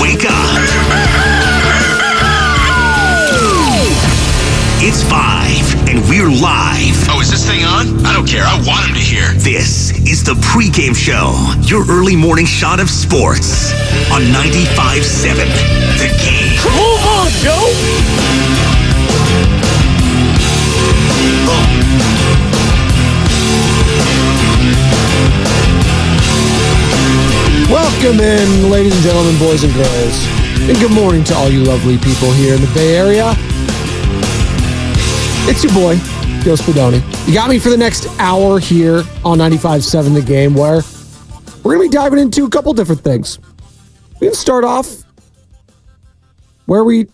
Wake up. It's 5, and we're live. Oh, is this thing on? I don't care. I want him to hear. This is the Pregame Show, your early morning shot of sports on 95.7 The Game. Move on, Joe! Welcome in, ladies and gentlemen, boys and girls, and good morning to all you lovely people here in the Bay Area. It's your boy, Joe Spadoni. You got me for the next hour here on 95.7 The Game, where we're going to be diving into a couple different things. We can start off where we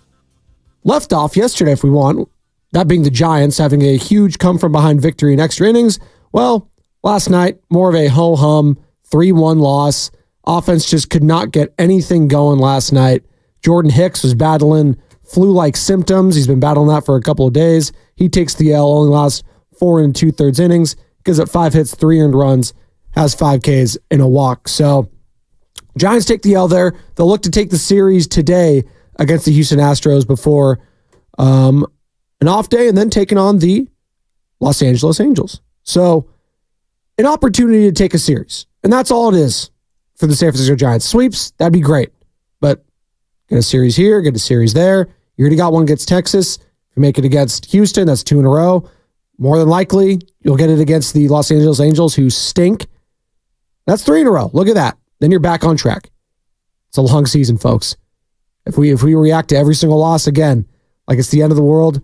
left off yesterday, if we want. That being the Giants having a huge come-from-behind victory in extra innings. Well, last night, more of a ho-hum 3-1 loss. Offense just could not get anything going last night. Jordan Hicks was battling flu-like symptoms. He's been battling that for a couple of days. He takes the L, only lost 4 2/3 innings, gives up 5 hits, 3 earned runs, has 5 Ks and a walk. So Giants take the L there. They'll look to take the series today against the Houston Astros before an off day and then taking on the Los Angeles Angels. So an opportunity to take a series. And that's all it is for the San Francisco Giants. Sweeps, that'd be great. But get a series here, get a series there. You already got one against Texas. If you make it against Houston, that's 2 in a row. More than likely, you'll get it against the Los Angeles Angels, who stink. That's 3 in a row. Look at that. Then you're back on track. It's a long season, folks. If we react to every single loss again, like it's the end of the world,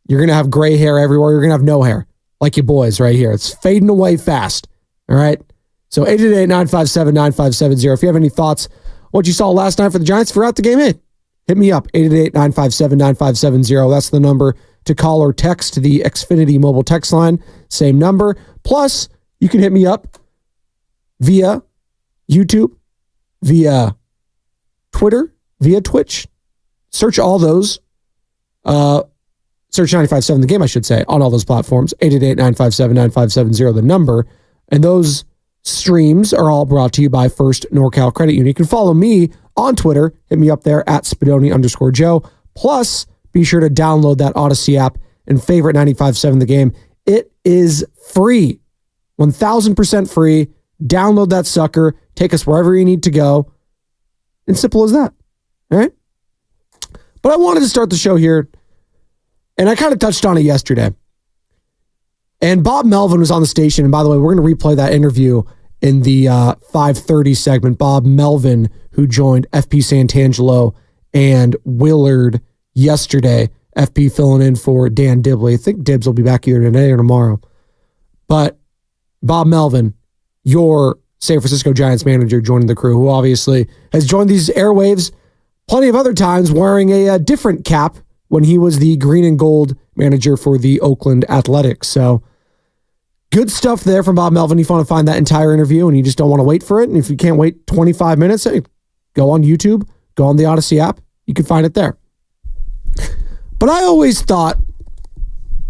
you're going to have gray hair everywhere. You're going to have no hair, like your boys right here. It's fading away fast. All right? So 888-957-9570. If you have any thoughts, what you saw last night for the Giants throughout the game, hey, hit me up, 888-957-9570. That's the number to call or text to the Xfinity mobile text line. Same number. Plus, you can hit me up via YouTube, via Twitter, via Twitch. Search all those. Search 95.7 The Game, I should say, on all those platforms. 888-957-9570, the number. And those streams are all brought to you by First NorCal Credit Union. You can follow me on Twitter. Hit me up there at Spadoni_Joe. Plus, be sure to download that Odyssey app and favorite 95.7 The Game. It is free. 1,000% free. Download that sucker. Take us wherever you need to go. And simple as that. All right? But I wanted to start the show here, and I kind of touched on it yesterday. And Bob Melvin was on the station. And by the way, we're going to replay that interview in the 5:30 segment. Bob Melvin, who joined FP Santangelo and Willard yesterday. FP filling in for Dan Dibley. I think Dibbs will be back either today or tomorrow. But Bob Melvin, your San Francisco Giants manager, joining the crew, who obviously has joined these airwaves plenty of other times wearing a different cap when he was the green and gold manager for the Oakland Athletics. So good stuff there from Bob Melvin. If you want to find that entire interview and you just don't want to wait for it, and if you can't wait 25 minutes, hey, go on YouTube, go on the Odyssey app. You can find it there. But I always thought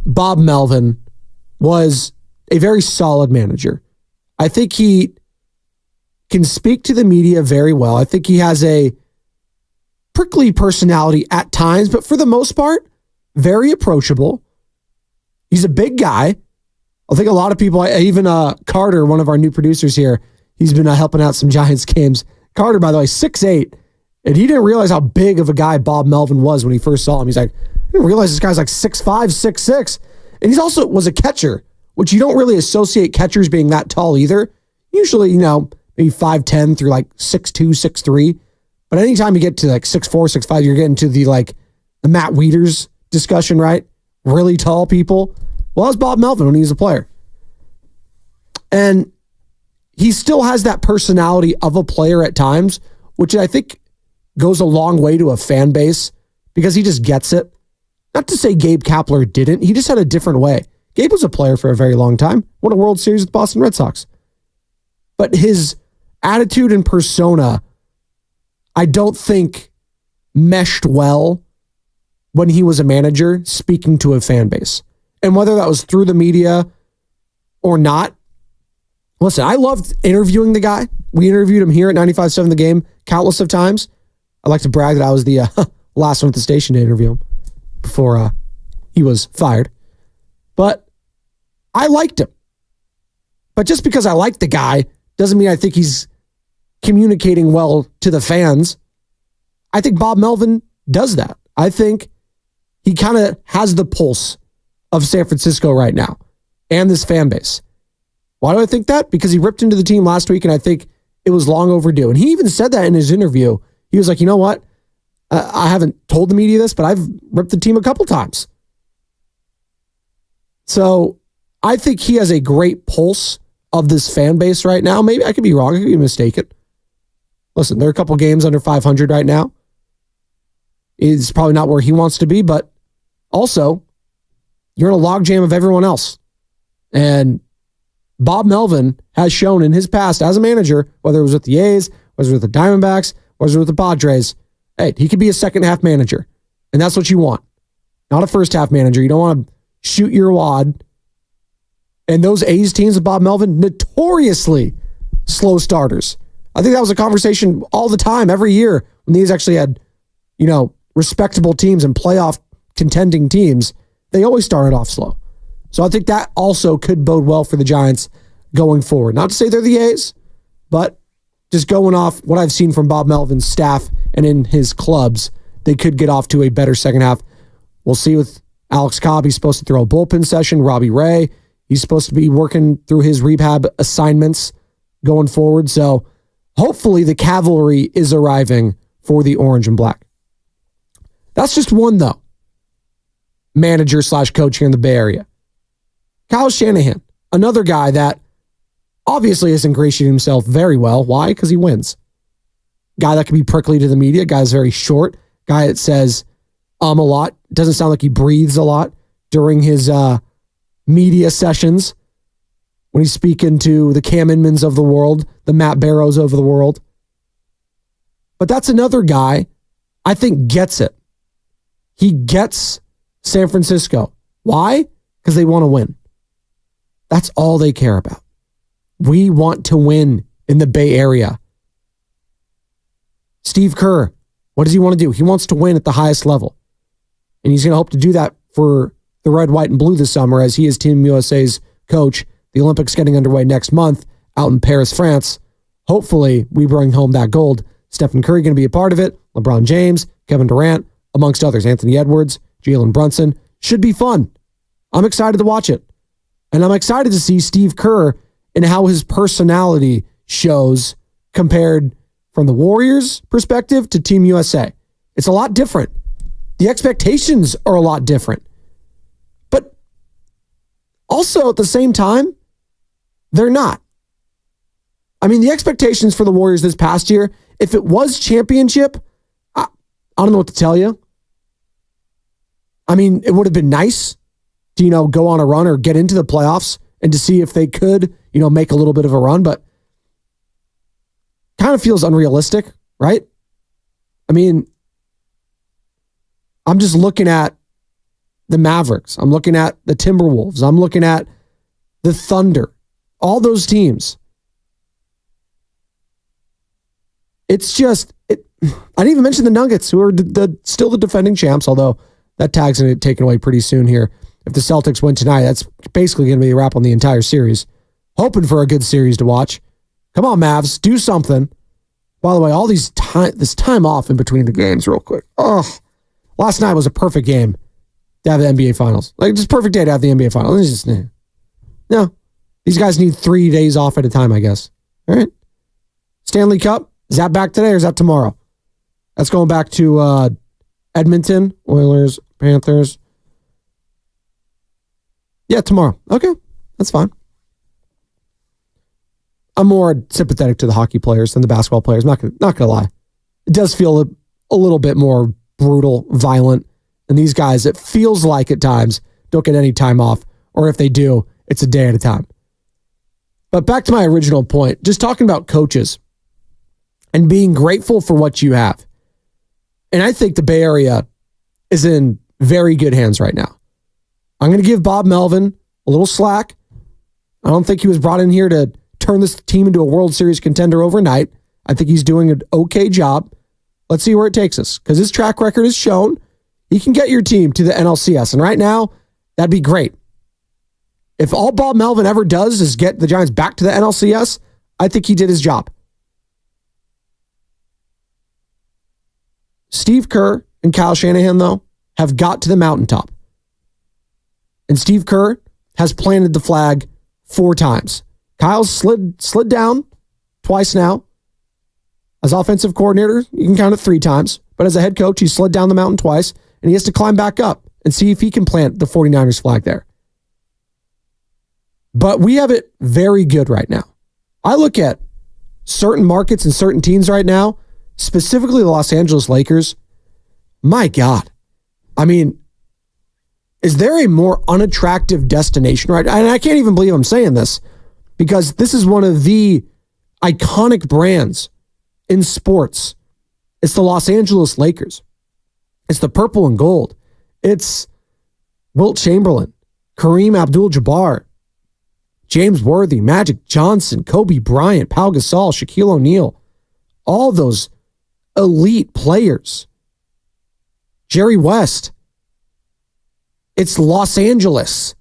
Bob Melvin was a very solid manager. I think he can speak to the media very well. I think he has a prickly personality at times, but for the most part, very approachable. He's a big guy. I think a lot of people, even Carter, one of our new producers here, he's been helping out some Giants games. Carter, by the way, 6'8", and he didn't realize how big of a guy Bob Melvin was when he first saw him. He's like, I didn't realize this guy's like 6'5", 6'6". And he's also was a catcher, which you don't really associate catchers being that tall either. Usually, maybe 5'10" through like 6'2", 6'3". But anytime you get to like 6'4", 6'5", you're getting to the Matt Wieters discussion, right? Really tall people. Well, that's Bob Melvin when he was a player. And he still has that personality of a player at times, which I think goes a long way to a fan base because he just gets it. Not to say Gabe Kapler didn't. He just had a different way. Gabe was a player for a very long time. Won a World Series with the Boston Red Sox. But his attitude and persona, I don't think meshed well when he was a manager speaking to a fan base. And whether that was through the media or not, listen, I loved interviewing the guy. We interviewed him here at 95.7 The Game countless of times. I like to brag that I was the last one at the station to interview him before he was fired. But I liked him. But just because I like the guy doesn't mean I think he's communicating well to the fans. I think Bob Melvin does that. I think he kind of has the pulse of San Francisco right now and this fan base. Why do I think that? Because he ripped into the team last week, and I think it was long overdue. And he even said that in his interview. He was like, you know what? I haven't told the media this, but I've ripped the team a couple times. So I think he has a great pulse of this fan base right now. Maybe I could be wrong. I could be mistaken. Listen, there are a couple games under 500 right now. It's probably not where he wants to be, but also you're in a logjam of everyone else. And Bob Melvin has shown in his past as a manager, whether it was with the A's, whether it was with the Diamondbacks, whether it was with the Padres, hey, he could be a second half manager. And that's what you want. Not a first half manager. You don't want to shoot your wad. And those A's teams with Bob Melvin, notoriously slow starters. I think that was a conversation all the time, every year, when these actually had, respectable teams and playoff contending teams. They always started off slow. So I think that also could bode well for the Giants going forward. Not to say they're the A's, but just going off what I've seen from Bob Melvin's staff and in his clubs, they could get off to a better second half. We'll see with Alex Cobb. He's supposed to throw a bullpen session. Robbie Ray, he's supposed to be working through his rehab assignments going forward. So hopefully the cavalry is arriving for the orange and black. That's just one, though, manager/coach here in the Bay Area. Kyle Shanahan, another guy that obviously has ingratiated himself very well. Why? Because he wins. Guy that can be prickly to the media. Guy that's very short. Guy that says a lot. Doesn't sound like he breathes a lot during his media sessions when he's speaking to the Cam Inmans of the world, the Matt Barrows of the world. But that's another guy I think gets it. He gets San Francisco. Why? Because they want to win. That's all they care about. We want to win in the Bay Area. Steve Kerr, what does he want to do? He wants to win at the highest level. And he's going to hope to do that for the red, white, and blue this summer as he is Team USA's coach. The Olympics getting underway next month out in Paris, France. Hopefully, we bring home that gold. Stephen Curry going to be a part of it. LeBron James, Kevin Durant, amongst others. Anthony Edwards, Jalen Brunson. Should be fun. I'm excited to watch it. And I'm excited to see Steve Kerr and how his personality shows compared from the Warriors' perspective to Team USA. It's a lot different. The expectations are a lot different. But also at the same time, they're not. I mean, the expectations for the Warriors this past year, if it was championship, I don't know what to tell you. I mean, it would have been nice to, go on a run or get into the playoffs and to see if they could, make a little bit of a run, but kind of feels unrealistic, right? I mean, I'm just looking at the Mavericks. I'm looking at the Timberwolves. I'm looking at the Thunder. All those teams. It's just, I didn't even mention the Nuggets, who are still the defending champs, although that tag's going to get taken away pretty soon here. If the Celtics win tonight, that's basically going to be a wrap on the entire series. Hoping for a good series to watch. Come on, Mavs, do something. By the way, all this time off in between the games real quick. Oh, last night was a perfect game to have the NBA Finals. Just perfect day to have the NBA Finals. No, these guys need 3 days off at a time, I guess. All right. Stanley Cup, is that back today or is that tomorrow? That's going back to Edmonton, Oilers, Panthers. Yeah, tomorrow. Okay, that's fine. I'm more sympathetic to the hockey players than the basketball players. I'm not gonna lie. It does feel a little bit more brutal, violent. And these guys, it feels like at times, don't get any time off. Or if they do, it's a day at a time. But back to my original point, just talking about coaches and being grateful for what you have. And I think the Bay Area is in very good hands right now. I'm going to give Bob Melvin a little slack. I don't think he was brought in here to turn this team into a World Series contender overnight. I think he's doing an okay job. Let's see where it takes us, because his track record has shown he can get your team to the NLCS. And right now, that'd be great. If all Bob Melvin ever does is get the Giants back to the NLCS, I think he did his job. Steve Kerr and Kyle Shanahan, though, have got to the mountaintop. And Steve Kerr has planted the flag 4 times. Kyle's slid down twice now. As offensive coordinator, you can count it 3 times. But as a head coach, he slid down the mountain twice, and he has to climb back up and see if he can plant the 49ers flag there. But we have it very good right now. I look at certain markets and certain teams right now, specifically the Los Angeles Lakers. My God. I mean, is there a more unattractive destination right now? And I can't even believe I'm saying this, because this is one of the iconic brands in sports. It's the Los Angeles Lakers. It's the purple and gold. It's Wilt Chamberlain, Kareem Abdul-Jabbar, James Worthy, Magic Johnson, Kobe Bryant, Pau Gasol, Shaquille O'Neal, all those elite players. Jerry West. It's Los Angeles.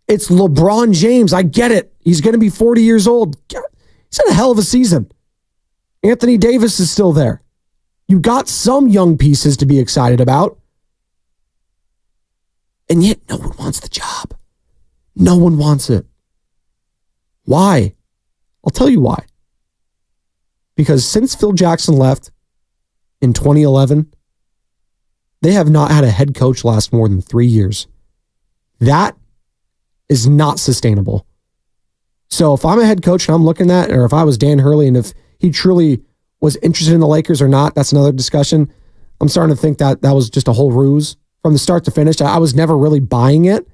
It's LeBron James. I get it. He's going to be 40 years old. He's had a hell of a season. Anthony Davis is still there. You got some young pieces to be excited about. And yet no one wants the job. No one wants it. Why? I'll tell you why. Because since Phil Jackson left in 2011, they have not had a head coach last more than 3 years. That is not sustainable. So if I'm a head coach and I'm looking at, or if I was Dan Hurley and if he truly was interested in the Lakers or not, that's another discussion. I'm starting to think that that was just a whole ruse from the start to finish. I was never really buying it.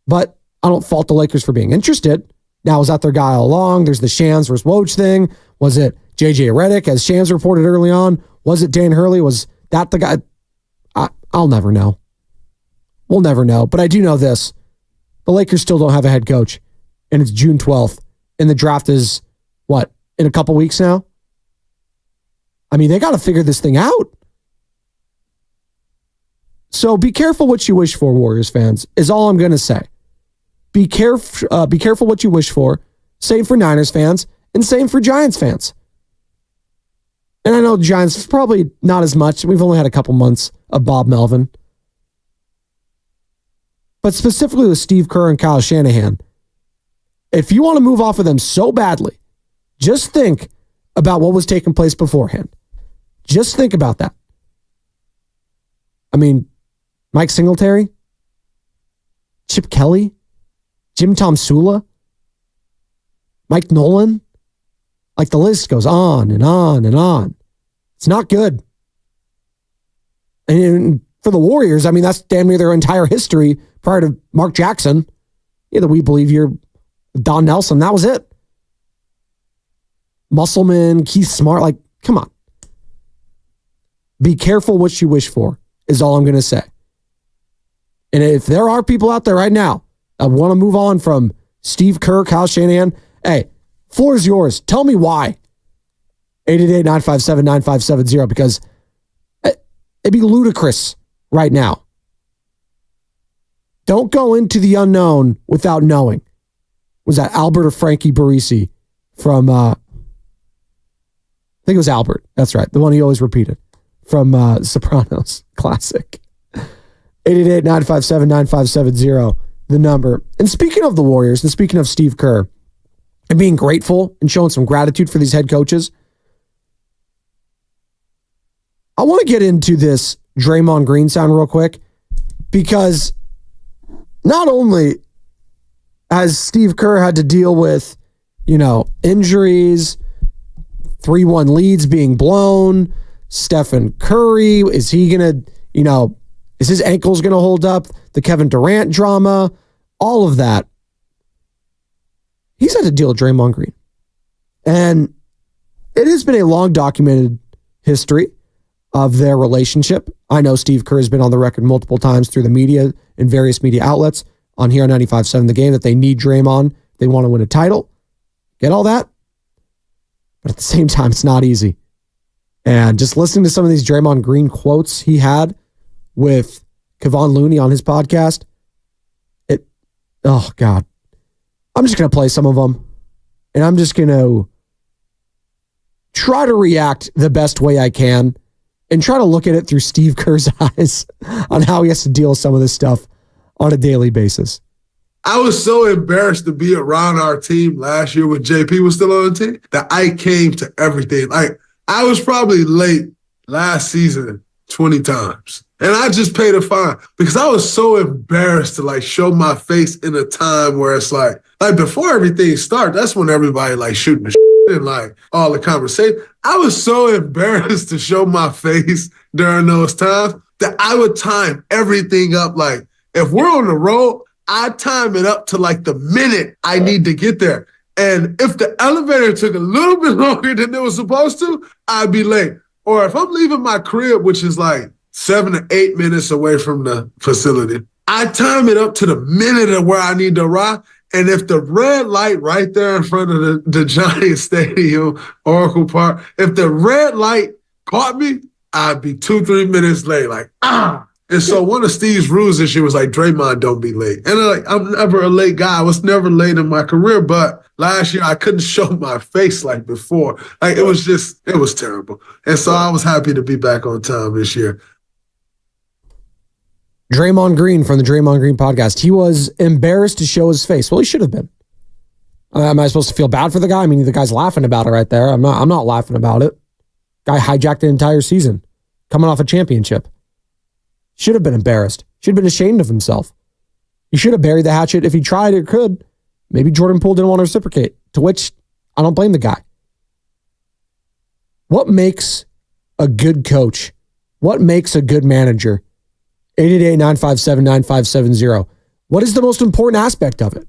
But I don't fault the Lakers for being interested. Now, was that their guy all along? There's the Shams versus Woj thing. Was it JJ Redick, as Shams reported early on? Was it Dan Hurley? Was that the guy? I'll never know. We'll never know. But I do know this. The Lakers still don't have a head coach. And it's June 12th. And the draft is, what, in a couple weeks now? I mean, they got to figure this thing out. So be careful what you wish for, Warriors fans, is all I'm going to say. Be careful what you wish for. Same for Niners fans, and same for Giants fans. And I know Giants probably not as much. We've only had a couple months of Bob Melvin. But specifically with Steve Kerr and Kyle Shanahan, if you want to move off of them so badly, just think about what was taking place beforehand. Just think about that. I mean, Mike Singletary, Chip Kelly, Jim Tomsula, Mike Nolan. Like the list goes on and on and on. It's not good. And for the Warriors, I mean, that's damn near their entire history prior to Mark Jackson. Either we believe you're Don Nelson. That was it. Musselman, Keith Smart, like, come on. Be careful what you wish for, is all I'm going to say. And if there are people out there right now that want to move on from Steve Kerr, Kyle Shanahan, hey, floor is yours. Tell me why. 888-957-9570, because it'd be ludicrous right now. Don't go into the unknown without knowing. Was that Albert or Frankie Barisi from, I think it was Albert. That's right. The one he always repeated from Sopranos classic. 888-957-9570, the number. And speaking of the Warriors and speaking of Steve Kerr and being grateful and showing some gratitude for these head coaches, I want to get into this Draymond Green sound real quick, because not only has Steve Kerr had to deal with, injuries, 3-1 leads being blown, Stephen Curry, is he going to, is his ankles going to hold up? The Kevin Durant drama, all of that. He's had to deal with Draymond Green. And it has been a long documented history of their relationship. I know Steve Kerr has been on the record multiple times through the media and various media outlets on here on 95.7 The Game that they need Draymond. They want to win a title. Get all that? But at the same time, it's not easy. And just listening to some of these Draymond Green quotes he had with Kevon Looney on his podcast, oh God. I'm just going to play some of them, and I'm just going to try to react the best way I can and try to look at it through Steve Kerr's eyes on how he has to deal with some of this stuff on a daily basis. I was so embarrassed to be around our team last year when JP was still on the team that I came to everything. Like, I was probably late last season 20 times. And I just paid a fine because I was so embarrassed to like show my face in a time where it's like before everything started, that's when everybody like shooting the shit and like all the conversation. I was so embarrassed to show my face during those times that I would time everything up. Like, if we're on the road, I time it up to like the minute I need to get there. And if the elevator took a little bit longer than it was supposed to, I'd be late. Or if I'm leaving my crib, which is like 7 to 8 minutes away from the facility, I time it up to the minute of where I need to arrive. And if the red light right there in front of the Giants Stadium, Oracle Park, if the red light caught me, I'd be 2-3 minutes late. Like, And so one of Steve's rules this year was like, Draymond, don't be late. And I'm never a late guy. I was never late in my career, but last year I couldn't show my face like before. Like, it was terrible. And so I was happy to be back on time this year. Draymond Green from the Draymond Green podcast. He was embarrassed to show his face. Well, he should have been. Am I supposed to feel bad for the guy? I mean, the guy's laughing about it right there. I'm not laughing about it. Guy hijacked the entire season, coming off a championship. Should have been embarrassed. Should have been ashamed of himself. He should have buried the hatchet if he tried or could. Maybe Jordan Poole didn't want to reciprocate, to which I don't blame the guy. What makes a good coach? What makes a good manager? 888-957-9570. What is the most important aspect of it?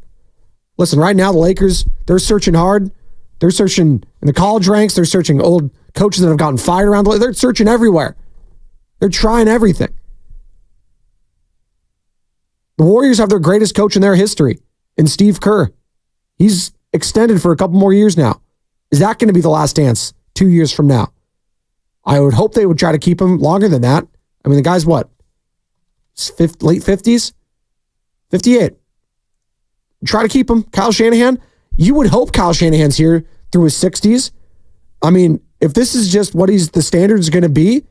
Listen, right now, the Lakers, they're searching hard. They're searching in the college ranks. They're searching old coaches that have gotten fired around. They're searching everywhere. They're trying everything. The Warriors have their greatest coach in their history in Steve Kerr. He's extended for a couple more years now. Is that going to be the last dance 2 years from now? I would hope they would try to keep him longer than that. I mean, the guy's what? Late 50s? 58. Try to keep him. Kyle Shanahan, you would hope Kyle Shanahan's here through his 60s. I mean, if this is just what the standard is going to be,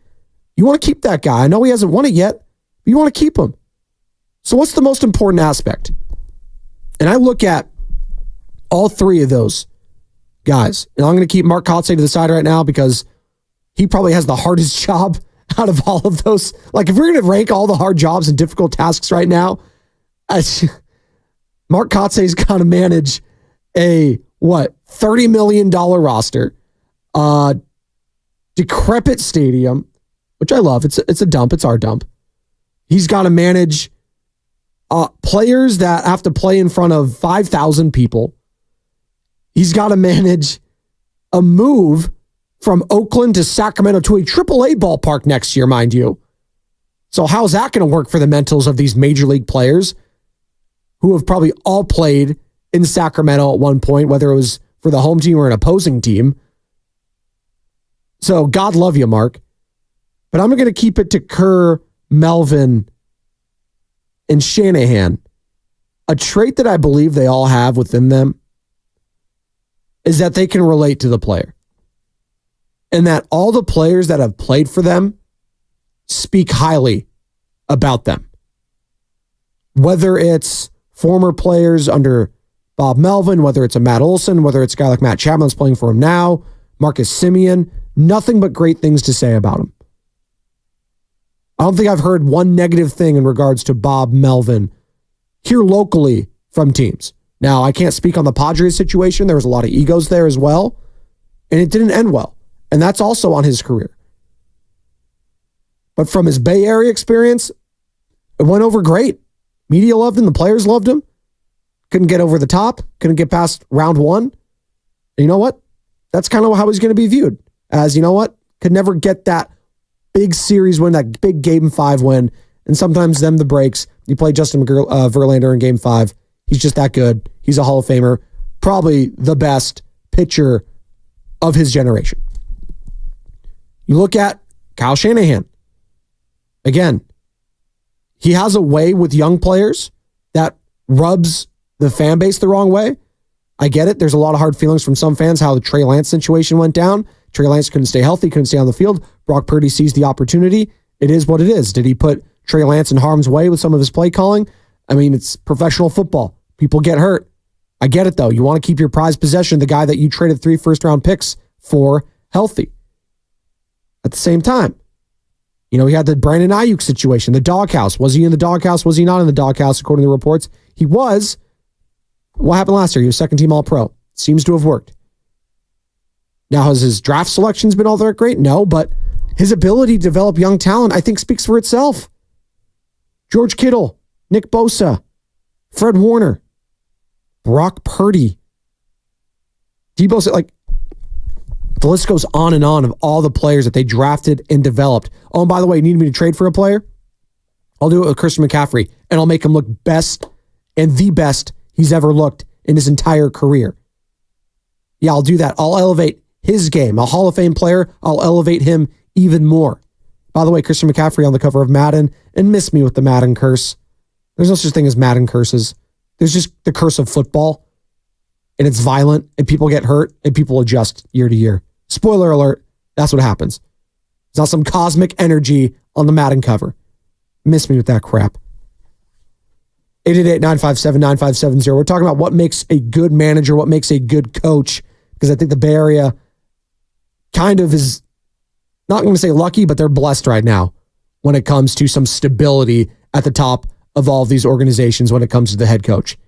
you want to keep that guy. I know he hasn't won it yet, but you want to keep him. So what's the most important aspect? And I look at all three of those guys. And I'm going to keep Mark Kotze to the side right now because he probably has the hardest job out of all of those. Like, if we're going to rank all the hard jobs and difficult tasks right now, Mark Kotze's got to manage a, $30 million roster, decrepit stadium, which I love. It's a dump. It's our dump. He's got to manage players that have to play in front of 5,000 people. He's got to manage a move from Oakland to Sacramento to a AAA ballpark next year, mind you. So how's that going to work for the mentals of these major league players who have probably all played in Sacramento at one point, whether it was for the home team or an opposing team? So God love you, Mark. But I'm going to keep it to Kerr, Melvin, and Shanahan. A trait that I believe they all have within them is that they can relate to the player. And that all the players that have played for them speak highly about them. Whether it's former players under Bob Melvin, whether it's a Matt Olson, whether it's a guy like Matt Chapman that's playing for him now, Marcus Simeon, nothing but great things to say about him. I don't think I've heard one negative thing in regards to Bob Melvin here locally from teams. Now, I can't speak on the Padres situation. There was a lot of egos there as well, and it didn't end well. And that's also on his career. But from his Bay Area experience, it went over great. Media loved him. The players loved him. Couldn't get over the top. Couldn't get past round one. And you know what? That's kind of how he's going to be viewed. As, you know what? Could never get that big series win, that big Game 5 win. And sometimes them the breaks. You play Justin Verlander in Game 5. He's just that good. He's a Hall of Famer. Probably the best pitcher of his generation. You look at Kyle Shanahan. Again, he has a way with young players that rubs the fan base the wrong way. I get it. There's a lot of hard feelings from some fans how the Trey Lance situation went down. Trey Lance couldn't stay healthy, couldn't stay on the field. Brock Purdy sees the opportunity. It is what it is. Did he put Trey Lance in harm's way with some of his play calling? I mean, it's professional football. People get hurt. I get it, though. You want to keep your prized possession, the guy that you traded 3 first-round picks for, healthy. At the same time, we had the Brandon Ayuk situation, the doghouse. Was he in the doghouse? Was he not in the doghouse, according to the reports? He was. What happened last year? He was second-team All-Pro. Seems to have worked. Now, has his draft selections been all that great? No, but his ability to develop young talent, I think, speaks for itself. George Kittle, Nick Bosa, Fred Warner, Brock Purdy, Debo said, the list goes on and on of all the players that they drafted and developed. Oh, and by the way, you need me to trade for a player? I'll do it with Christian McCaffrey, and I'll make him look best and the best he's ever looked in his entire career. Yeah, I'll do that. I'll elevate his game. A Hall of Fame player, I'll elevate him even more. By the way, Christian McCaffrey on the cover of Madden, and miss me with the Madden curse. There's no such thing as Madden curses. There's just the curse of football, and it's violent, and people get hurt, and people adjust year to year. Spoiler alert, that's what happens. It's not some cosmic energy on the Madden cover. Miss me with that crap. 888-957-9570. We're talking about what makes a good manager, what makes a good coach, because I think the Bay Area kind of is, not going to say lucky, but they're blessed right now when it comes to some stability at the top of all of these organizations when it comes to the head coach.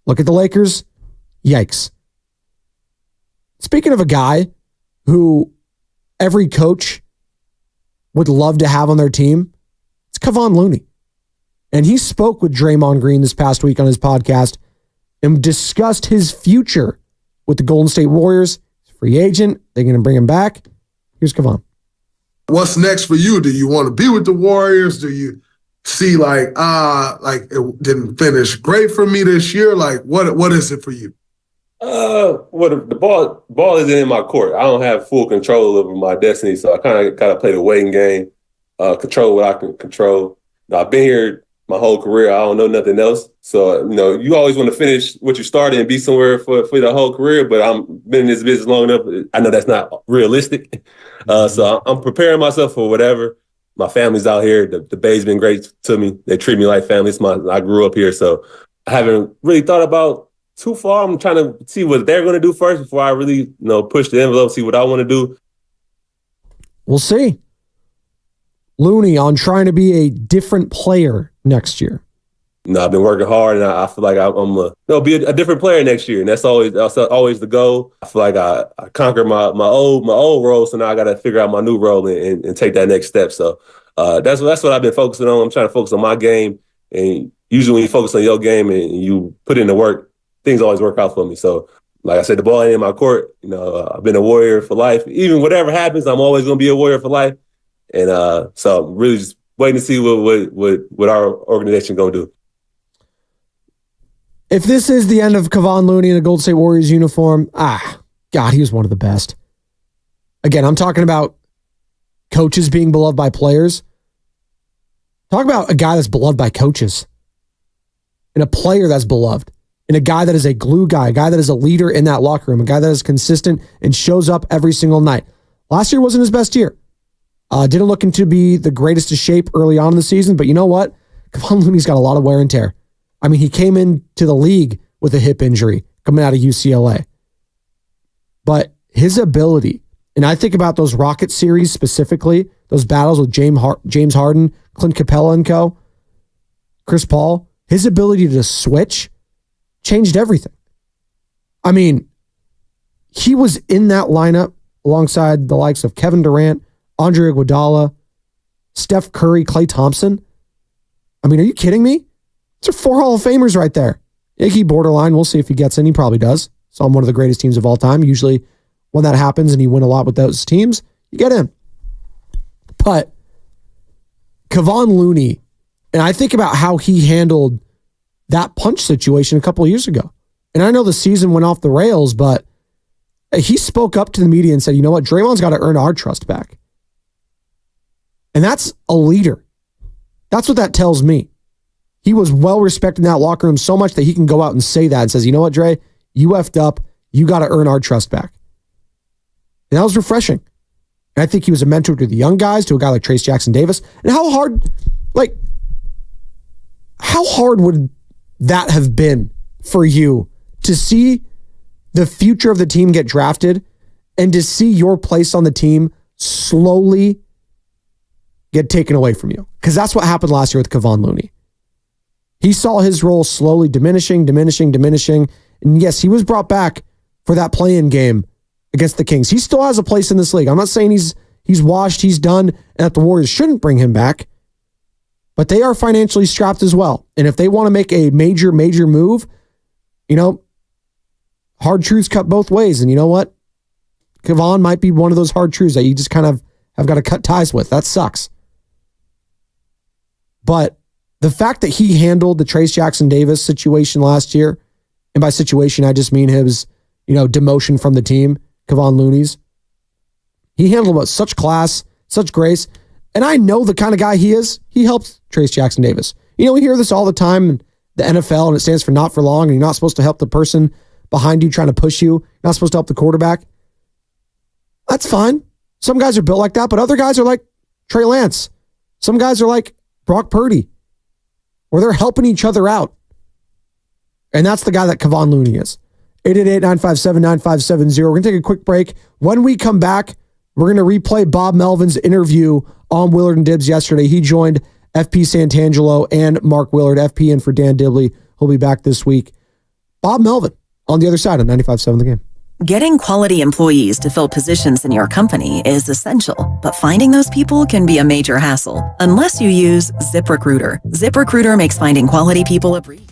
Look at the Lakers. Yikes. Speaking of a guy who every coach would love to have on their team, it's Kevon Looney. And he spoke with Draymond Green this past week on his podcast and discussed his future with the Golden State Warriors. He's a free agent. They're going to bring him back. Here's Kevon. What's next for you? Do you want to be with the Warriors? Do you see it didn't finish great for me this year? What is it for you? The ball isn't in my court. I don't have full control over my destiny, so I kind of gotta play the waiting game, control what I can control. Now, I've been here my whole career. I don't know nothing else. So, you always want to finish what you started and be somewhere for the whole career, but I'm been in this business long enough. I know that's not realistic. So I'm preparing myself for whatever. My family's out here. The Bay's been great to me. They treat me like family. I grew up here, so I haven't really thought about too far. I'm trying to see what they're going to do first before I really, push the envelope, see what I want to do. We'll see. Looney on trying to be a different player next year. I've been working hard, and I feel like I'm be a different player next year, and that's always the goal. I feel like I conquered my old role, so now I got to figure out my new role and take that next step. So that's what I've been focusing on. I'm trying to focus on my game, and usually when you focus on your game and you put in the work, things always work out for me. So, like I said, the ball ain't in my court. I've been a Warrior for life. Even whatever happens, I'm always going to be a Warrior for life. And so I'm really just waiting to see what our organization going to do. If this is the end of Kevon Looney in a Golden State Warriors uniform, God, he was one of the best. Again, I'm talking about coaches being beloved by players. Talk about a guy that's beloved by coaches and a player that's beloved. And a guy that is a glue guy, a guy that is a leader in that locker room, a guy that is consistent and shows up every single night. Last year wasn't his best year. Didn't look into be the greatest of shape early on in the season, but you know what? Kevon Looney's got a lot of wear and tear. I mean, he came into the league with a hip injury coming out of UCLA. But his ability, and I think about those Rocket series specifically, those battles with James Harden, Clint Capella and co., Chris Paul, his ability to switch changed everything. I mean, he was in that lineup alongside the likes of Kevin Durant, Andre Iguodala, Steph Curry, Klay Thompson. I mean, are you kidding me? These are 4 Hall of Famers right there. Iggy borderline. We'll see if he gets in. He probably does. So I'm one of the greatest teams of all time. Usually when that happens and you win a lot with those teams, you get in. But Kevon Looney, and I think about how he handled that punch situation a couple of years ago. And I know the season went off the rails, but He spoke up to the media and said, you know what, Draymond's got to earn our trust back. And that's a leader. That's what that tells me. He was well respected in that locker room so much that he can go out and say that and says, you know what, Dre, you effed up. You got to earn our trust back. And that was refreshing. And I think he was a mentor to the young guys, to a guy like Trace Jackson Davis. And how hard would that have been for you to see the future of the team get drafted and to see your place on the team slowly get taken away from you? Because that's what happened last year with Kevon Looney. He saw his role slowly diminishing. And yes, he was brought back for that play-in game against the Kings. He still has a place in this league. I'm not saying he's washed, he's done, and that the Warriors shouldn't bring him back. But they are financially strapped as well. And if they want to make a major move, hard truths cut both ways. And you know what? Kevon might be one of those hard truths that you just kind of have got to cut ties with. That sucks. But the fact that he handled the Trace Jackson Davis situation last year, and by situation, I just mean his, demotion from the team, Kevon Looney's, he handled it with such class, such grace. And I know the kind of guy he is. He helped Trace Jackson Davis. We hear this all the time in the NFL, and it stands for not for long, and you're not supposed to help the person behind you trying to push you. You're not supposed to help the quarterback. That's fine. Some guys are built like that, but other guys are like Trey Lance. Some guys are like Brock Purdy, where they're helping each other out. And that's the guy that Kevon Looney is. 888-957-9570. We're going to take a quick break. When we come back, we're going to replay Bob Melvin's interview on Willard and Dibbs yesterday. He joined FP Santangelo and Mark Willard. FP in for Dan Dibley. He'll be back this week. Bob Melvin on the other side of 95.7 The Game. Getting quality employees to fill positions in your company is essential, but finding those people can be a major hassle unless you use ZipRecruiter. ZipRecruiter makes finding quality people a breeze.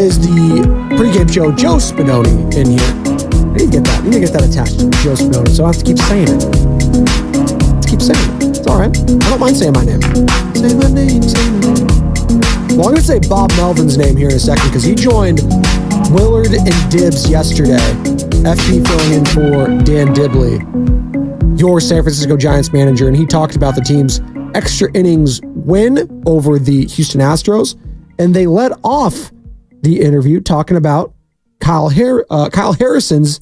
is the pregame show. Joe Spadoni in here. I need to get that attached to Joe Spadoni, so I have to keep saying it. Let's keep saying it. It's all right. I don't mind saying my name. Say my name, say my name. Well, I'm going to say Bob Melvin's name here in a second because he joined Willard and Dibbs yesterday. FP filling in for Dan Dibley, your San Francisco Giants manager, and he talked about the team's extra innings win over the Houston Astros, and they led off the interview talking about Kyle Harrison's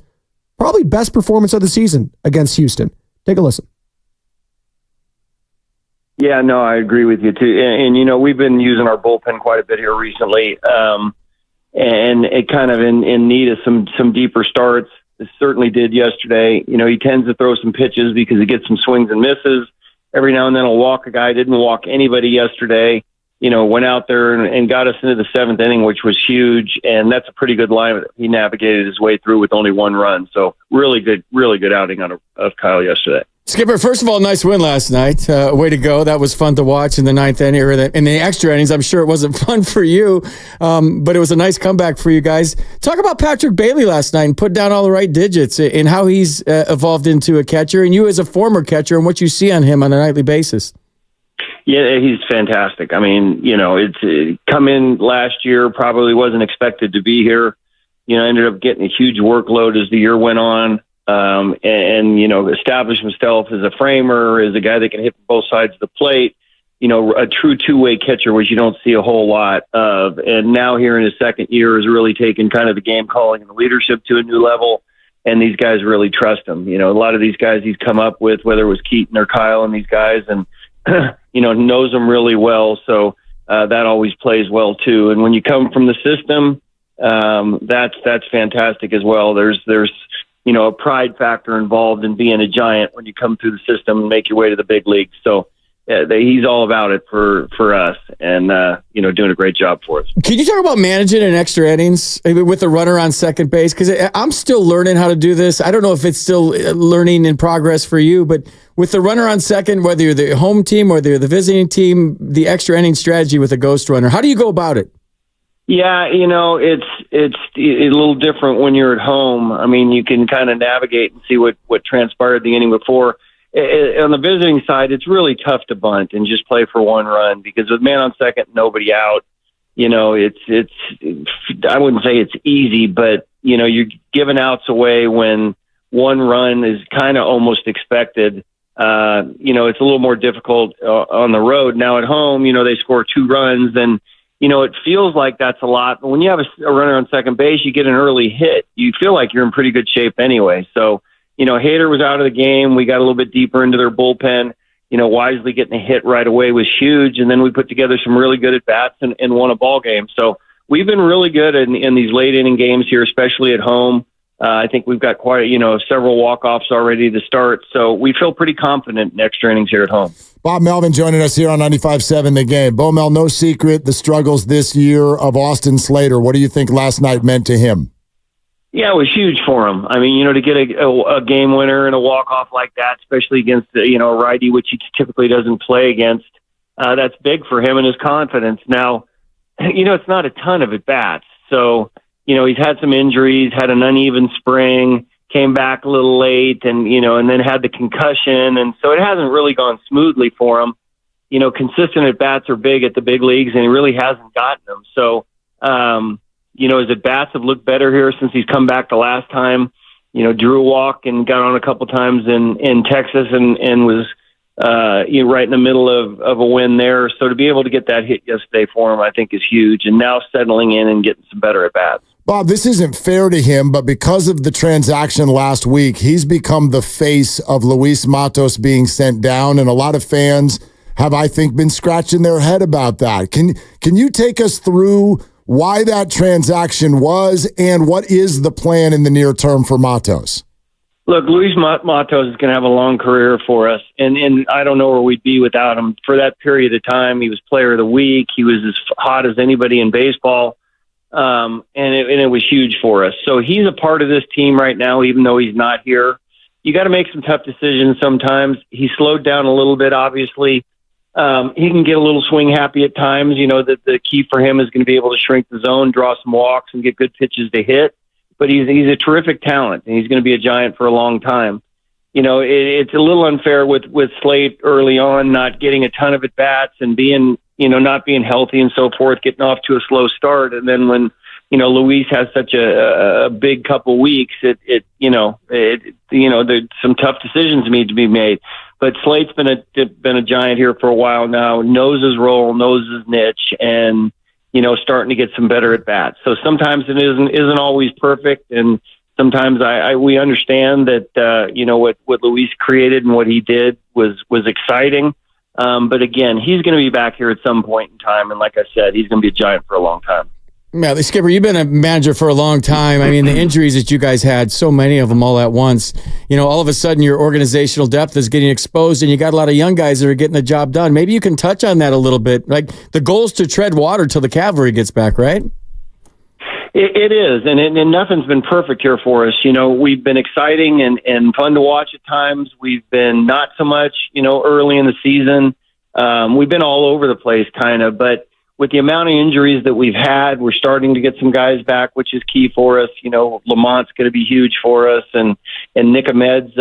probably best performance of the season against Houston. Take a listen. Yeah, no, I agree with you too. And you know, we've been using our bullpen quite a bit here recently, and it kind of in need of some deeper starts. It certainly did yesterday. You know, he tends to throw some pitches because he gets some swings and misses. Every now and then he'll walk a guy. Didn't walk anybody yesterday. You know, went out there and got us into the seventh inning, which was huge. And that's a pretty good line that he navigated his way through with only one run. So really good outing of Kyle yesterday. Skipper, first of all, nice win last night. Way to go. That was fun to watch in the ninth inning, or in the extra innings. I'm sure it wasn't fun for you, but it was a nice comeback for you guys. Talk about Patrick Bailey last night and put down all the right digits and how he's evolved into a catcher, and you as a former catcher and what you see on him on a nightly basis. Yeah, he's fantastic. I mean, you know, it's come in last year, probably wasn't expected to be here. You know, ended up getting a huge workload as the year went on. And, you know, established himself as a framer, as a guy that can hit both sides of the plate, you know, a true two-way catcher, which you don't see a whole lot of. And now here in his second year has really taken kind of the game calling and the leadership to a new level. And these guys really trust him. You know, a lot of these guys he's come up with, whether it was Keaton or Kyle and these guys, and, you know, knows them really well. So that always plays well too. And when you come from the system, that's fantastic as well. There's, you know, a pride factor involved in being a Giant when you come through the system and make your way to the big leagues. So he's all about it for us and, you know, doing a great job for us. Can you talk about managing an extra innings with the runner on second base? Because I'm still learning how to do this. I don't know if it's still learning in progress for you, but with the runner on second, whether you're the home team or you're the visiting team, the extra inning strategy with a ghost runner, how do you go about it? Yeah, you know, it's a little different when you're at home. I mean, you can kind of navigate and see what transpired the inning before. On the visiting side, it's really tough to bunt and just play for one run because with man on second, nobody out, you know, it's I wouldn't say it's easy, but, you know, you're giving outs away when one run is kind of almost expected. You know, it's a little more difficult on the road. Now at home, you know, they score 2 runs, then you know, it feels like that's a lot. But when you have a runner on second base, you get an early hit. You feel like you're in pretty good shape anyway. So, you know, Hader was out of the game. We got a little bit deeper into their bullpen. You know, Wisely getting a hit right away was huge. And then we put together some really good at-bats and won a ball game. So we've been really good in these late inning games here, especially at home. I think we've got several walk-offs already to start. So we feel pretty confident in extra innings here at home. Bob Melvin joining us here on 95.7 The Game. Bo Mel, no secret, the struggles this year of Austin Slater. What do you think last night meant to him? Yeah, it was huge for him. I mean, you know, to get a game winner and a walk-off like that, especially against, you know, a righty, which he typically doesn't play against, that's big for him and his confidence. Now, you know, it's not a ton of at-bats. So, you know, he's had some injuries, had an uneven spring, came back a little late and, you know, and then had the concussion. And so it hasn't really gone smoothly for him. You know, consistent at-bats are big at the big leagues, and he really hasn't gotten them. So, you know, his at-bats have looked better here since he's come back the last time. You know, drew a walk and got on a couple times in Texas and was, you know, right in the middle of a win there. So to be able to get that hit yesterday for him, I think is huge. And now settling in and getting some better at-bats. Bob, this isn't fair to him, but because of the transaction last week, he's become the face of Luis Matos being sent down, and a lot of fans have, I think, been scratching their head about that. Can you take us through why that transaction was and what is the plan in the near term for Matos? Look, Luis Matos is going to have a long career for us, and I don't know where we'd be without him. For that period of time, he was player of the week. He was as hot as anybody in baseball. And it was huge for us. So he's a part of this team right now, even though he's not here. You got to make some tough decisions sometimes. He slowed down a little bit, obviously. He can get a little swing happy at times. That the key for him is going to be able to shrink the zone, draw some walks, and get good pitches to hit. But he's a terrific talent, and he's going to be a Giant for a long time. It's a little unfair with Slate early on, not getting a ton of at bats and being, not being healthy and so forth, getting off to a slow start, and then when Luis has such a big couple weeks, there's some tough decisions need to be made. But Slate's been a Giant here for a while now, knows his role, knows his niche, and starting to get some better at bats. So sometimes it isn't always perfect, and sometimes we understand that what Luis created and what he did was exciting. But again, he's going to be back here at some point in time, and like I said, he's going to be a Giant for a long time. Yeah, Skipper, you've been a manager for a long time. I mean, the injuries that you guys had, so many of them all at once. All of a sudden your organizational depth is getting exposed and you got a lot of young guys that are getting the job done. Maybe you can touch on that a little bit. Like, the goal is to tread water till the cavalry gets back, right? It is, and nothing's been perfect here for us. We've been exciting and fun to watch at times. We've been not so much, early in the season. We've been all over the place kind of, but with the amount of injuries that we've had, we're starting to get some guys back, which is key for us. Lamont's going to be huge for us, and Nick Ahmed's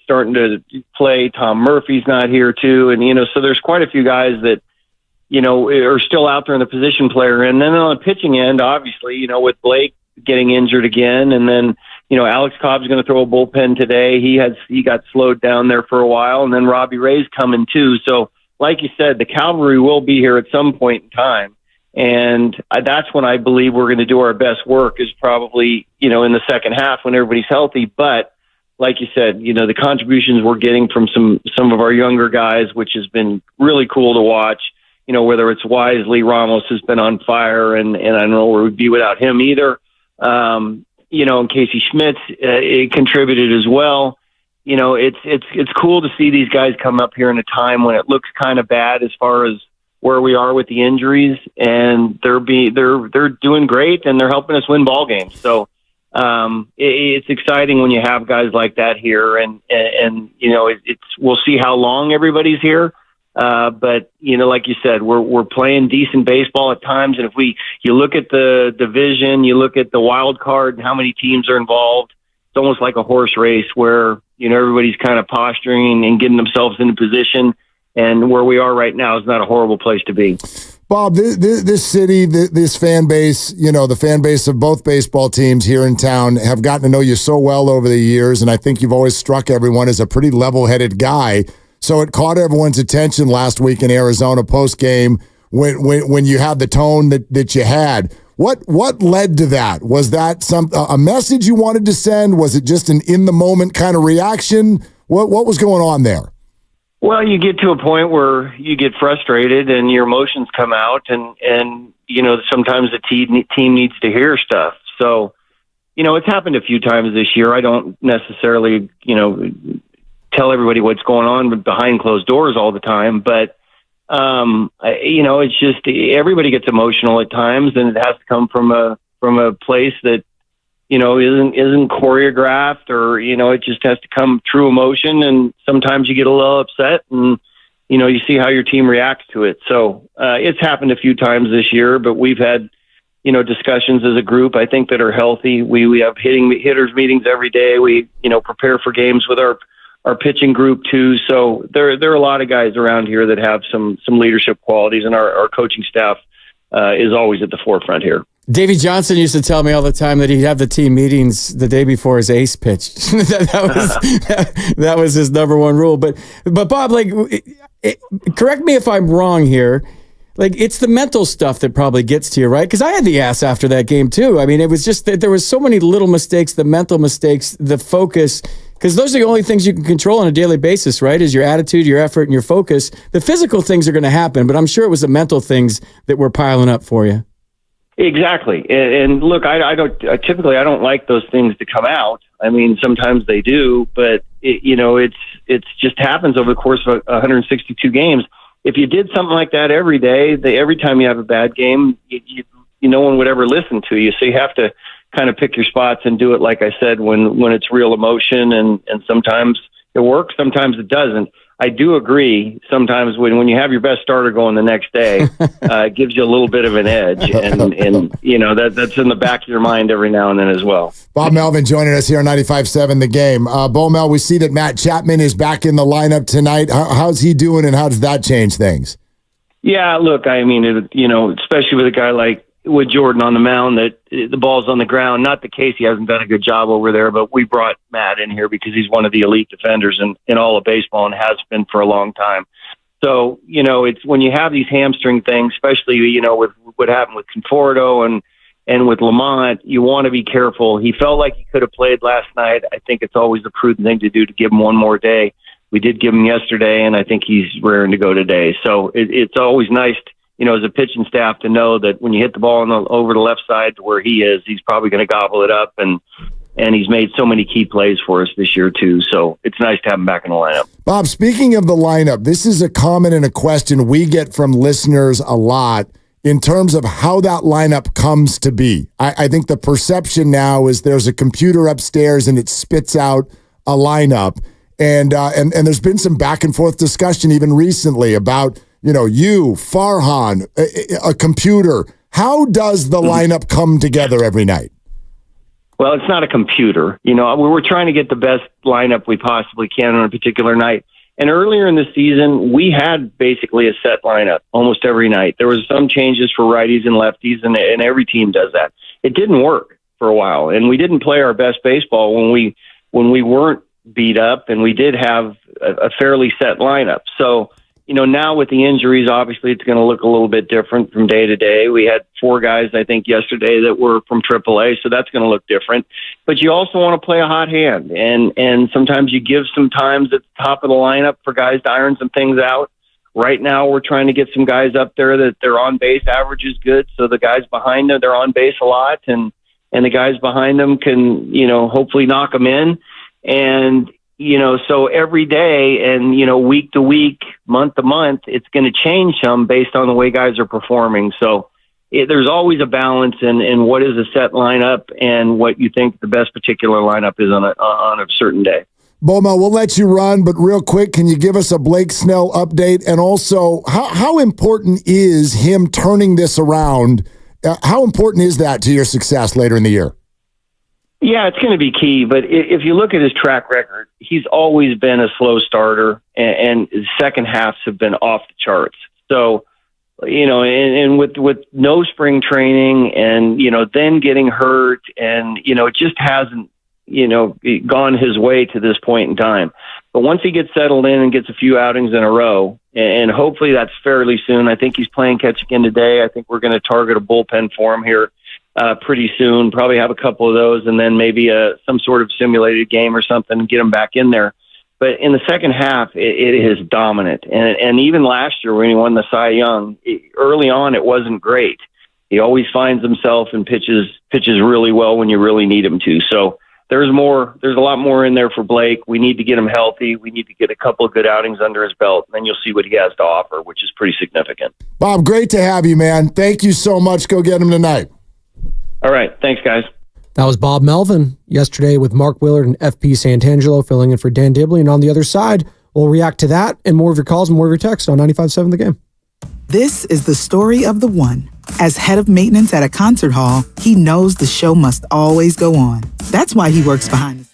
starting to play. Tom Murphy's not here too, and so there's quite a few guys that are still out there in the position player. And then on the pitching end, obviously, with Blake getting injured again, and then Alex Cobb's going to throw a bullpen today. He got slowed down there for a while, and then Robbie Ray's coming too. So, like you said, the cavalry will be here at some point in time. And that's when I believe we're going to do our best work, is probably, in the second half when everybody's healthy. But like you said, the contributions we're getting from some of our younger guys, which has been really cool to watch, whether it's Wisely, Ramos has been on fire, and I don't know where we'd be without him either. And Casey Schmitz contributed as well. It's cool to see these guys come up here in a time when it looks kind of bad as far as where we are with the injuries, and they're doing great, and they're helping us win ball games. So it's exciting when you have guys like that here, and we'll see how long everybody's here. But like you said, we're playing decent baseball at times, and if you look at the division, you look at the wild card and how many teams are involved, it's almost like a horse race where everybody's kind of posturing and getting themselves into position. And where we are right now is not a horrible place to be. Bob, this city, this fan base, the fan base of both baseball teams here in town have gotten to know you so well over the years, and I think you've always struck everyone as a pretty level-headed guy. So it caught everyone's attention last week in Arizona post-game when you had the tone that you had. What led to that? Was that a message you wanted to send? Was it just an in-the-moment kind of reaction? What was going on there? Well, you get to a point where you get frustrated and your emotions come out, and sometimes the team needs to hear stuff. So, it's happened a few times this year. I don't necessarily, tell everybody what's going on behind closed doors all the time, but it's just everybody gets emotional at times, and it has to come from a place that isn't choreographed, or it just has to come through emotion. And sometimes you get a little upset, and you see how your team reacts to it. So it's happened a few times this year, but we've had discussions as a group, I think, that are healthy. We have hitters meetings every day. We prepare for games with our pitching group too. So there are a lot of guys around here that have some leadership qualities, and our coaching staff is always at the forefront here. Davey Johnson used to tell me all the time that he'd have the team meetings the day before his ace pitched. that was his number one rule. But Bob, correct me if I'm wrong here. It's the mental stuff that probably gets to you, right? Because I had the ass after that game too. I mean, it was just that there was so many little mistakes, the mental mistakes, the focus, because those are the only things you can control on a daily basis, right? Is your attitude, your effort, and your focus. The physical things are going to happen, but I'm sure it was the mental things that were piling up for you. Exactly. And look, I don't like those things to come out. I mean, sometimes they do, but it's just happens over the course of 162 games. If you did something like that every day, every time you have a bad game, no one would ever listen to you. So you have to kind of pick your spots and do it, like I said, when it's real emotion, and sometimes it works, sometimes it doesn't. I do agree. Sometimes when you have your best starter going the next day, it gives you a little bit of an edge, and that's in the back of your mind every now and then as well. Bob Melvin joining us here on 95.7 The Game. Bo Mel, we see that Matt Chapman is back in the lineup tonight. How's he doing, and how does that change things? Yeah, look, I mean, especially with a guy like with Jordan on the mound, that the ball's on the ground. Not the case he hasn't done a good job over there, but we brought Matt in here because he's one of the elite defenders in all of baseball and has been for a long time. So, it's when you have these hamstring things, especially, with what happened with Conforto and with Lamont, you want to be careful. He felt like he could have played last night. I think it's always the prudent thing to do to give him one more day. We did give him yesterday, and I think he's raring to go today. So it's always nice as a pitching staff to know that when you hit the ball over the left side to where he is, he's probably going to gobble it up. And he's made so many key plays for us this year, too. So it's nice to have him back in the lineup. Bob, speaking of the lineup, this is a comment and a question we get from listeners a lot in terms of how that lineup comes to be. I think the perception now is there's a computer upstairs and it spits out a lineup. And there's been some back and forth discussion even recently about, you, Farhan, a computer. How does the lineup come together every night? Well, it's not a computer. We're trying to get the best lineup we possibly can on a particular night. And earlier in the season, we had basically a set lineup almost every night. There was some changes for righties and lefties, and every team does that. It didn't work for a while, and we didn't play our best baseball when we weren't beat up, and we did have a fairly set lineup. So, now with the injuries, obviously it's going to look a little bit different from day to day. We had 4 guys, I think, yesterday that were from AAA, so that's going to look different. But you also want to play a hot hand, and sometimes you give some times at the top of the lineup for guys to iron some things out. Right now, we're trying to get some guys up there that their on-base average is good, so the guys behind them, they're on base a lot, and the guys behind them can, hopefully knock them in. And, so every day and, week to week, month to month, it's going to change some based on the way guys are performing. So there's always a balance in what is a set lineup and what you think the best particular lineup is on a certain day. Boma, we'll let you run, but real quick, can you give us a Blake Snell update? And also, how important is him turning this around? How important is that to your success later in the year? Yeah, it's going to be key. But if you look at his track record, he's always been a slow starter, and his second halves have been off the charts. So, and with no spring training and, then getting hurt and, it just hasn't, gone his way to this point in time. But once he gets settled in and gets a few outings in a row, and hopefully that's fairly soon. I think he's playing catch again today. I think we're going to target a bullpen for him here pretty soon, probably have a couple of those, and then maybe some sort of simulated game or something and get him back in there. But in the second half, it is dominant. And even last year when he won the Cy Young, early on it wasn't great. He always finds himself and pitches really well when you really need him to. So there's a lot more in there for Blake. We need to get him healthy. We need to get a couple of good outings under his belt, and then you'll see what he has to offer, which is pretty significant. Bob, great to have you, man. Thank you so much. Go get him tonight. All right. Thanks, guys. That was Bob Melvin yesterday with Mark Willard and FP Santangelo filling in for Dan Dibley. And on the other side, we'll react to that and more of your calls and more of your texts on 95.7 The Game. This is the story of the one. As head of maintenance at a concert hall, he knows the show must always go on. That's why he works behind the scenes.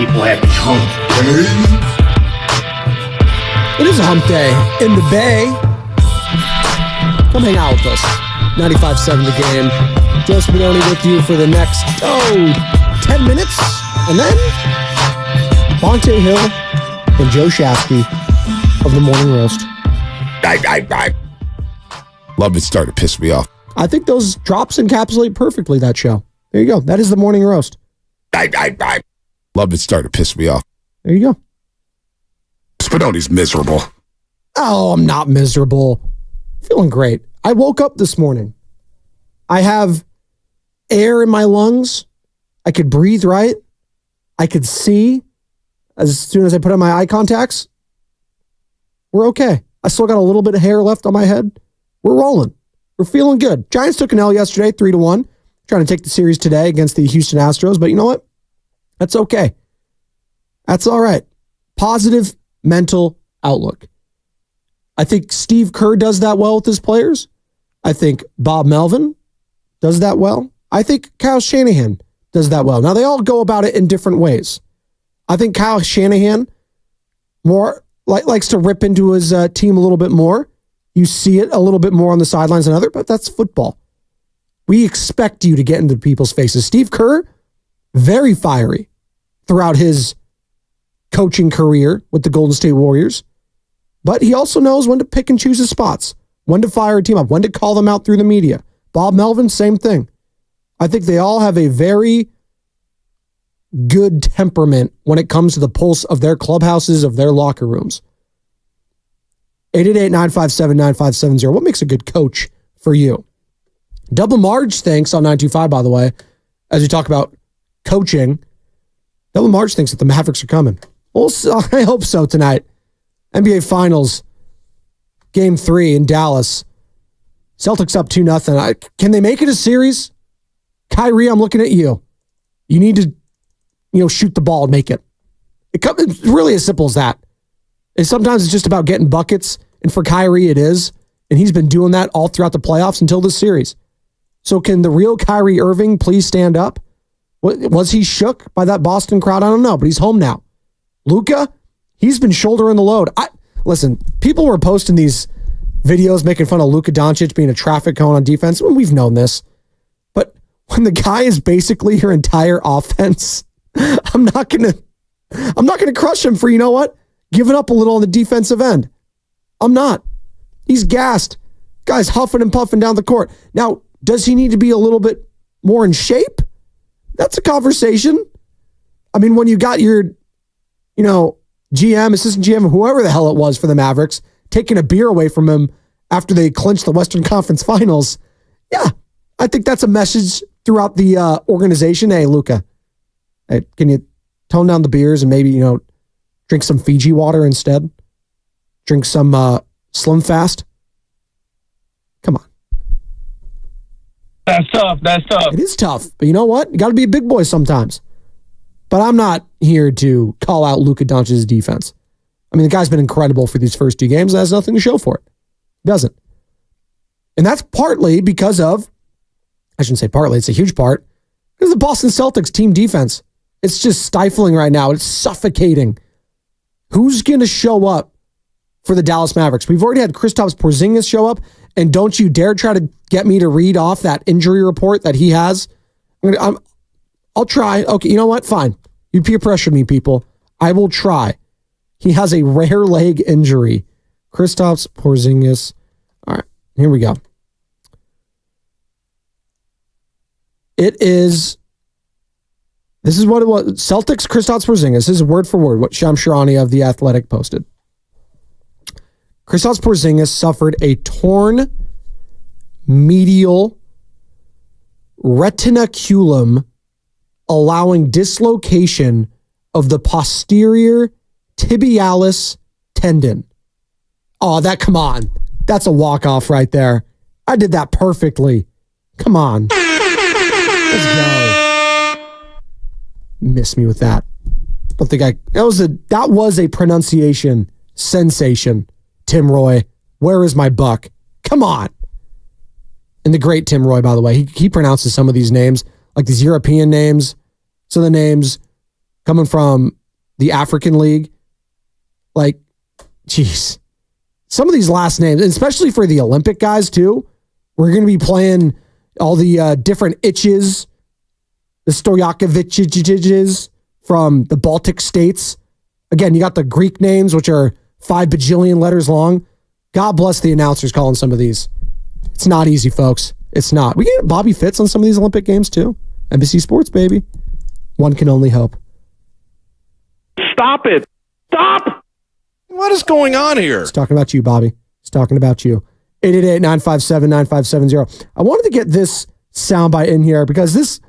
people happy. Hump day. It is a hump day in the Bay. Come hang out with us. 95.7 The Game. Joe Spadoni with you for the next, 10 minutes. And then Bonte Hill and Joe Shafsky of the Morning Roast. Love it started to piss me off. I think those drops encapsulate perfectly that show. There you go. That is the Morning Roast. Love it started to piss me off. There you go. Spadoni's miserable. Oh, I'm not miserable. Feeling great. I woke up this morning. I have air in my lungs. I could breathe right. I could see as soon as I put on my eye contacts. We're okay. I still got a little bit of hair left on my head. We're rolling. We're feeling good. Giants took an L yesterday, 3-1. Trying to take the series today against the Houston Astros, but you know what? That's okay. That's all right. Positive mental outlook. I think Steve Kerr does that well with his players. I think Bob Melvin does that well. I think Kyle Shanahan does that well. Now, they all go about it in different ways. I think Kyle Shanahan more likes to rip into his team a little bit more. You see it a little bit more on the sidelines than other, but that's football. We expect you to get into people's faces. Steve Kerr, very fiery throughout his coaching career with the Golden State Warriors, but he also knows when to pick and choose his spots, when to fire a team up, when to call them out through the media. Bob Melvin, same thing. I think they all have a very good temperament when it comes to the pulse of their clubhouses, of their locker rooms. 888-957-9570. What makes a good coach for you? Double Marge thinks on 925, by the way, as we talk about coaching, Double Marge thinks that the Mavericks are coming. Well, I hope so tonight. NBA Finals, Game 3 in Dallas. Celtics up 2-0. Can they make it a series? Kyrie, I'm looking at you. You need to, shoot the ball and make it. It's really as simple as that. And sometimes it's just about getting buckets, and for Kyrie it is, and he's been doing that all throughout the playoffs until this series. So can the real Kyrie Irving please stand up? Was he shook by that Boston crowd? I don't know, but he's home now. Luka, he's been shouldering the load. Listen, people were posting these videos making fun of Luka Doncic being a traffic cone on defense. Well, we've known this. But when the guy is basically your entire offense, I'm not gonna crush him for, you know what? Giving up a little on the defensive end. I'm not. He's gassed. Guy's huffing and puffing down the court. Now, does he need to be a little bit more in shape? That's a conversation. I mean, when you got your, GM, assistant GM, whoever the hell it was for the Mavericks, taking a beer away from him after they clinched the Western Conference Finals, yeah, I think that's a message throughout the organization. Hey, Luka, hey, can you tone down the beers and maybe, drink some Fiji water instead? Drink some Slim Fast? Come on. That's tough. It is tough. But you know what? You got to be a big boy sometimes. But I'm not here to call out Luka Doncic's defense. I mean, the guy's been incredible for these first 2 games and has nothing to show for it. He doesn't. And that's partly because of, I shouldn't say partly, it's a huge part, because the Boston Celtics team defense. It's just stifling right now. It's suffocating. Who's going to show up for the Dallas Mavericks? We've already had Kristaps Porzingis show up, and don't you dare try to get me to read off that injury report that he has. I'll try. Okay, you know what? Fine. You peer pressure me, people. I will try. He has a rare leg injury. Kristaps Porzingis. All right, here we go. This is what it was. Celtics, Kristaps Porzingis. This is word for word what Shams Charania of The Athletic posted. Kristaps Porzingis suffered a torn medial retinaculum, allowing dislocation of the posterior tibialis tendon. Oh, come on. That's a walk-off right there. I did that perfectly. Come on. Let's go. Miss me with that. Don't think that was a pronunciation sensation. Tim Roy, where is my buck? Come on. And the great Tim Roy, by the way, he pronounces some of these names, like these European names. So the names coming from the African League. Like, geez. Some of these last names, especially for the Olympic guys too, we're going to be playing all the different itches, the Stojakovic's from the Baltic states. Again, you got the Greek names, which are 5 bajillion letters long. God bless the announcers calling some of these. It's not easy, folks. It's not. We get Bobby Fitz on some of these Olympic games too. NBC Sports, baby. One can only hope. Stop it. Stop. What is going on here? It's talking about you, Bobby. It's talking about you. 888-957-9570. I wanted to get this soundbite in here because this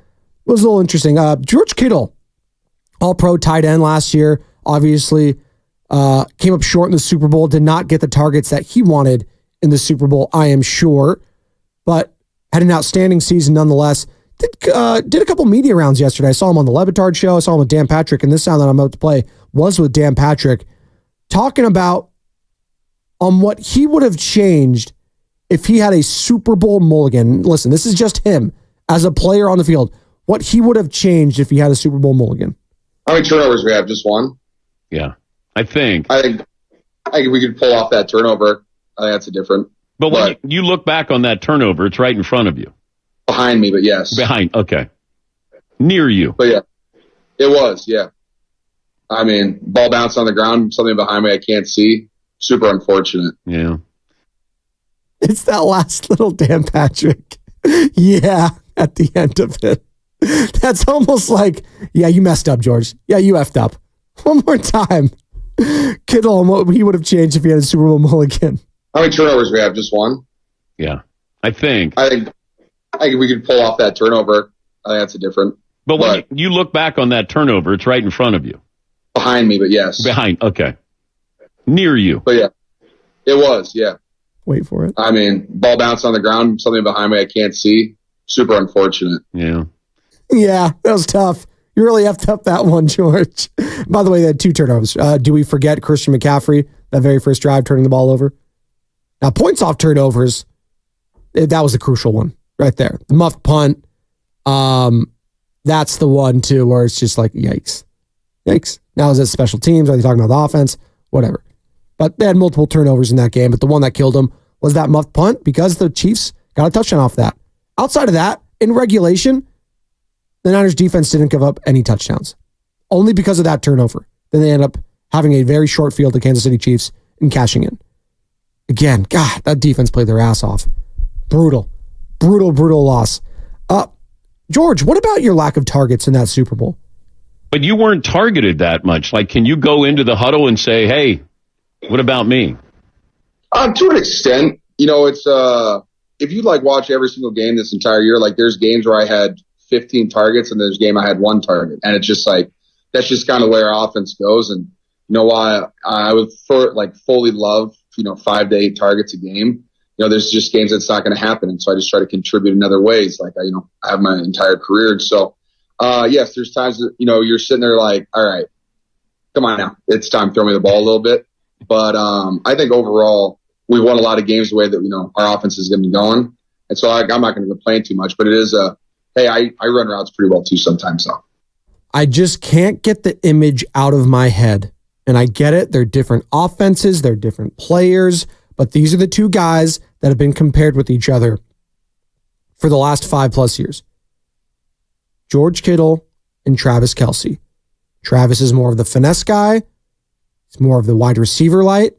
was a little interesting. George Kittle, all-pro tight end last year, obviously came up short in the Super Bowl, did not get the targets that he wanted in the Super Bowl, I am sure, but had an outstanding season nonetheless. Did a couple media rounds yesterday. I saw him on the Levitard show. I saw him with Dan Patrick, and this sound that I'm about to play was with Dan Patrick, talking about on what he would have changed if he had a Super Bowl mulligan. Listen, this is just him as a player on the field. What he would have changed if he had a Super Bowl mulligan. How many turnovers we have? Just one? Yeah, I think we could pull off that turnover. I think that's a different. But when you look back on that turnover, it's right in front of you. Behind me, but yes. Behind, okay. Near you. But yeah, it was, yeah. I mean, ball bounced on the ground, something behind me I can't see. Super unfortunate. Yeah. It's that last little Dan Patrick. Yeah, at the end of it. That's almost like, yeah, you messed up, George. Yeah, you effed up. One more time. Kittle and what he would have changed if he had a Super Bowl mulligan. How many turnovers we have? Just one? Yeah, I think we could pull off that turnover. I think that's a different. But when you look back on that turnover, it's right in front of you. Behind me, but yes. Behind, okay. Near you. But yeah, it was, yeah. Wait for it. I mean, ball bounced on the ground, something behind me I can't see. Super unfortunate. Yeah. Yeah, that was tough. You really effed up that one, George. By the way, they had 2 turnovers. Do we forget Christian McCaffrey, that very first drive, turning the ball over? Now, points off turnovers, that was the crucial one right there. The muffed punt, that's the one, too, where it's just like, yikes. Yikes. Now, is it special teams? Are they talking about the offense? Whatever. But they had multiple turnovers in that game, but the one that killed them was that muffed punt because the Chiefs got a touchdown off that. Outside of that, in regulation, the Niners defense didn't give up any touchdowns. Only because of that turnover. Then they end up having a very short field to Kansas City Chiefs and cashing in. Again, God, that defense played their ass off. Brutal. Brutal loss. George, what about your lack of targets in that Super Bowl? But you weren't targeted that much. Like, can you go into the huddle and say, hey, what about me? To an extent, it's if you watch every single game this entire year, there's games where I had 15 targets and there's a game I had 1 target. And it's just that's just kind of where our offense goes. And why I would fully love, 5 to 8 targets a game. There's just games that's not going to happen. And so I just try to contribute in other ways. I have my entire career. And so, yes, there's times that, you're sitting there all right, come on now. It's time to throw me the ball a little bit. But I think overall, we won a lot of games the way that, our offense is going to be going. And so I'm not going to complain too much, but it is hey, I run routes pretty well too sometimes. So I just can't get the image out of my head. And I get it. They're different offenses. They're different players. But these are the 2 guys that have been compared with each other for the last 5+ years. George Kittle and Travis Kelce. Travis is more of the finesse guy. He's more of the wide receiver light.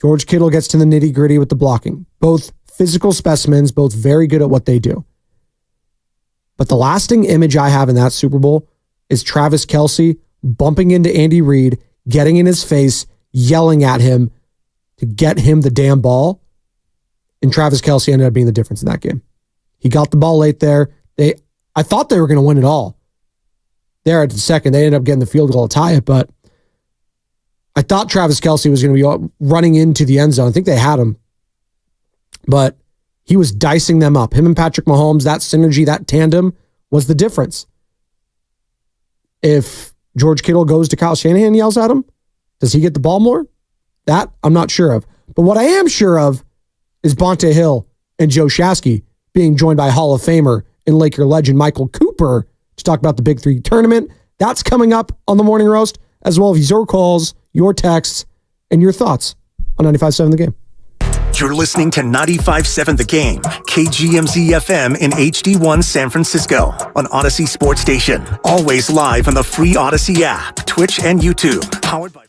George Kittle gets to the nitty gritty with the blocking. Both physical specimens, both very good at what they do. But the lasting image I have in that Super Bowl is Travis Kelce bumping into Andy Reid, getting in his face, yelling at him to get him the damn ball. And Travis Kelce ended up being the difference in that game. He got the ball late there. I thought they were going to win it all. There at the second, they ended up getting the field goal to tie it, but I thought Travis Kelce was going to be running into the end zone. I think they had him, but he was dicing them up. Him and Patrick Mahomes, that synergy, that tandem was the difference. If George Kittle goes to Kyle Shanahan and yells at him, does he get the ball more? That I'm not sure of. But what I am sure of is Bonte Hill and Joe Shasky being joined by Hall of Famer and Laker legend Michael Cooper to talk about the Big 3 tournament, That's coming up on the Morning Roast, as well as your calls, your texts, and your thoughts on 95.7 The Game. You're listening to 95.7 The Game, KGMZ FM in HD1 San Francisco on Odyssey Sports Station. Always live on the free Odyssey app, Twitch, and YouTube. Powered by